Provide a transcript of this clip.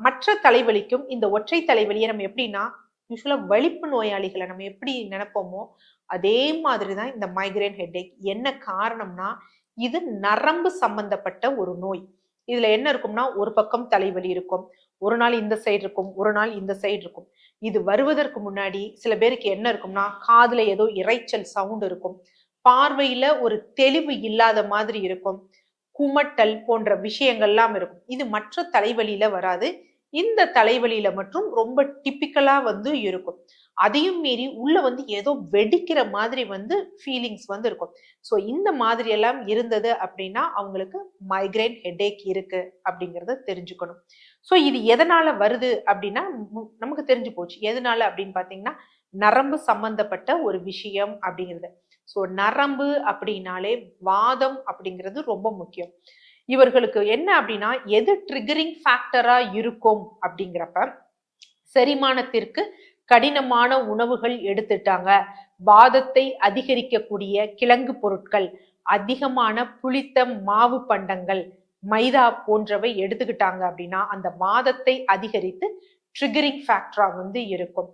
மற்ற தலைவலிக்கும் இந்த ஒற்றை தலைவலியை நம்ம எப்படின்னா யூஸ்வலா வலிப்பு நோயாளிகளை நம்ம எப்படி நினைப்போமோ அதே மாதிரிதான் இந்த மைக்ரேன் ஹெட்டேக். என்ன காரணம்னா இது நரம்பு சம்பந்தப்பட்ட ஒரு நோய். இதுல என்ன இருக்கும்னா ஒரு பக்கம் தலைவலி இருக்கும், ஒரு நாள் இந்த சைடு இருக்கும், ஒரு நாள் இந்த சைடு இருக்கும். இது வருவதற்கு முன்னாடி சில பேருக்கு என்ன இருக்கும்னா காதுல ஏதோ இரைச்சல் சவுண்ட் இருக்கும், பார்வையில ஒரு தெளிவு இல்லாத மாதிரி இருக்கும், குமட்டல் போன்ற விஷயங்கள்லாம் இருக்கும். இது மற்ற தலைவலியில வராது, இந்த தலைவலியில மட்டும் ரொம்ப டிப்பிக்கலா இருக்கும். அதையும் மீறி உள்ள ஏதோ வெடிக்கிற மாதிரி ஃபீலிங்ஸ் இருக்கும். ஸோ இந்த மாதிரி எல்லாம் இருந்தது அப்படின்னா அவங்களுக்கு மைக்ரேன் ஹெட்டேக் இருக்கு அப்படிங்கறத தெரிஞ்சுக்கணும். ஸோ இது எதனால வருது அப்படின்னா நமக்கு தெரிஞ்சு போச்சு. எதனால அப்படின்னு பாத்தீங்கன்னா நரம்பு சம்பந்தப்பட்ட ஒரு விஷயம் அப்படிங்கிறது. ஸோ நரம்பு அப்படின்னாலே வாதம் அப்படிங்கிறது ரொம்ப முக்கியம். இவர்களுக்கு என்ன அப்படின்னா எது ட்ரிகரிங் ஃபேக்டரா இருக்கும் அப்படிங்கிறப்ப செரிமானத்திற்கு கடினமான உணவுகள் எடுத்துட்டாங்க, வாதத்தை அதிகரிக்கக்கூடிய கிழங்கு பொருட்கள், அதிகமான புளித்த மாவு பண்டங்கள், மைதா போன்றவை எடுத்துக்கிட்டாங்க அப்படின்னா அந்த வாதத்தை அதிகரித்து ட்ரிகரிங் ஃபேக்டரா இருக்கும்.